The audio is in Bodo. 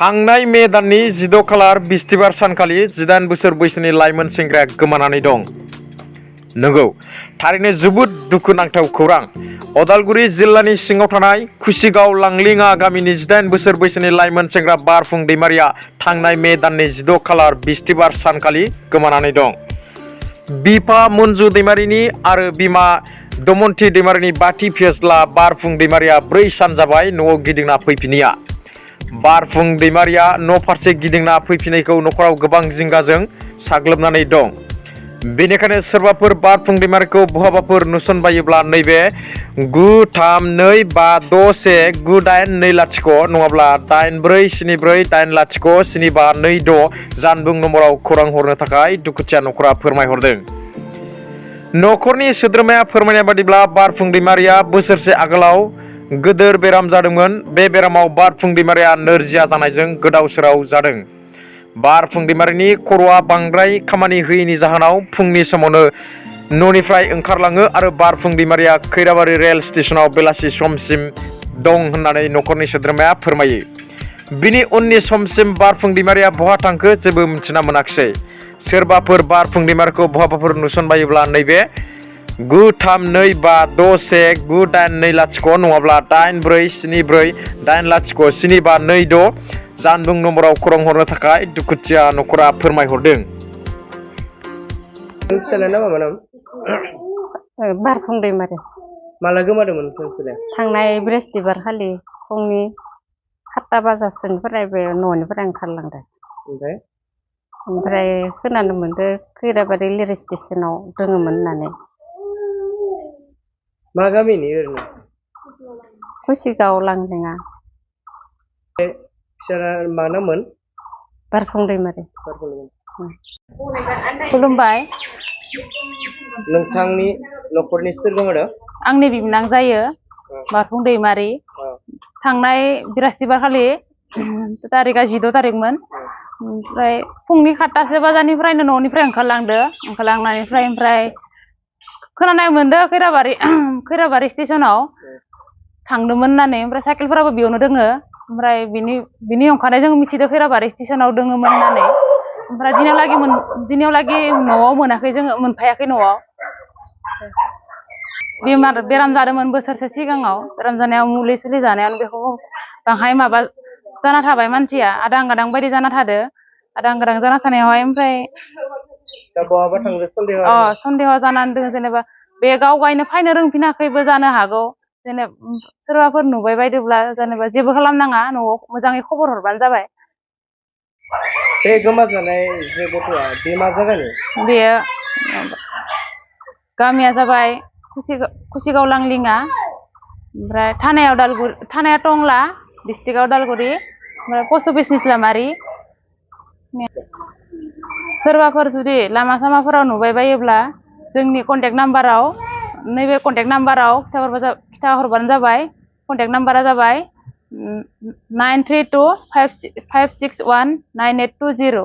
थांनाय मे दाननि 16 खालार बिस्तिबार सानखालि 18 बोसोर बैसोनि लाइमोन सेंग्राया गोमानानै दं। नंगौ, थारैनो जोबोद दुखुनांथाव खौरां। अदालगुरि जिल्लानि सिङाव थानाय खुसिगाव लांलिङा गामिनि 18 बोसोर बैसोनि लाइमोन सेंग्रा बारफुं दैमारिया थांनाय मे दाननि 16 खालार बिस्तिबार सानखालि गोमानानै दं। बिफा मन्जु दैमारिनि आरो बिमा दमन्थि दैमारिनि बाथि फिसाज्ला बारफुं दैमारिया 4 सान जाबाय न'आव गिदिंना फैफिनिया। बारफुं दैमारिया न' फारसे गिदिंना फैफिननायखौ न'खराव गोबां जिंगाजों साग्लोबनानै दं। बेनिखायनो सोरबाफोर बारफुं दैमारिखौ बहाबाफोर नुसनबायोब्ला नैबे 93261982 नङाब्ला 8474807526 जानबुं नम्बराव खौरां हरनो थाखाय दुखुथिया न'खरा फोरमायहरदों। न'खरनि सोद्रोमाया फोरमायनाय बादिब्ला बारफुं दैमारिया बोसोरसे आगोलाव गोदोर बेराम जादोंमोन। बे बेरामाव बारफुं दैमारिया नोरजिया जानायजों गोदाव सोराव जादों। बारफुं दैमारिनि खर'आ बांद्राय खामानि होयैनि जाहोनाव फुंनि समावनो न'निफ्राय ओंखारलाङो आरो बारफुं दैमारिया खैराबारि रेल स्टेशनाव बेलासि समसिम दं होननानै न'खरनि सोद्रोमाया फोरमायो। बिनि उननि समसिम बारफुं दैमारिया बहा थांखो जेबो मिन्थिना मोनाखिसै। सोरबाफोर बारफुं दैमारिखौ बहाबाफोर नुसनबायोब्ला नैबे 93261982 नङाब्ला 8474807526 जानबुं नम्बराव खौरां हरनो थाखाय दुखुथिया न'खरा फोरमायहरदों। बारफुं दैमारि माला गोमादोंमोन नोंसोरलाय? थांनाय बृहस्पतिबार खालि फुंनि 7 बाजासोनिफ्राय बे न'निफ्राय ओंखारलांदों। ओमफ्राय खोनानो मोनदों खैराबारि रेल स्टेशनाव दङमोन होननानै। मा गामिनि ओरैनो? खुसिगाव लांलिङा। फिसाला मा नाममोन? बारफुं दैमारि। खुलुमबाय। नोंथांनि न'खरनि सोर गोमादों? आंनि बिबोनां जायो बारफुं दैमारि। थांनाय बृहस्पतिबार खालि तारिखआ 16 तारिखमोन। ओमफ्राय फुंनि 7 बाजानिफ्रायनो न'निफ्राय ओंखारलांनायनिफ्राय खोनानाय मोनदों खैराबारि स्टेशनाव थांदोंमोन होननानै। ओमफ्राय साइकेलफोराबो बेयावनो दोङो। ओमफ्राय बिनि अंखारनाय जों मिथिदों खैराबारि स्टेशनाव दोङोमोन होननानै। ओमफ्राय दिनावलागि न'आव मोनाखै, जोङो मोनफायाखै न'आव। बेराम जादोंमोन बोसोरसे सिगाङाव। बेराम जानायाव मुलि सुलि जानायावनो बेखौ बांहाय माबा जाना थाबाय, मानसिया आदां गादां बायदि जाना थादो। आदां गादां जाना थानायावहाय ओमफ्राय सन्देह जानानै दङ। जेनेबा बे गावगायनो फायनो रोंफिनाखैबो जानो हागौ। जेनेबा सोरबाफोर नुबाय बायदोब्ला जेनेबा जेबो खालामनाङा, न'आव मोजाङै खबर हरबानो जाबाय। बे गोमाजानाय जे गथ'आ बे मा जागानि? बेयो गामिया जाबाय खुसिगाव लांलिङा। ओमफ्राय थानाया टंला, डिस्ट्रिक्टआव उदालगुरि। ओमफ्राय पस्ट अफिस निस्लामारि। सोरबाफोर जुदि लामा सामाफोराव नुबाय बायोब्ला जोंनि कन्टेक्ट नाम्बाराव नैबे कन्टेक्ट नाम्बाराव खिथाहरबानो जाबाय। कन्टेक्ट नाम्बारा जाबाय 9325619820।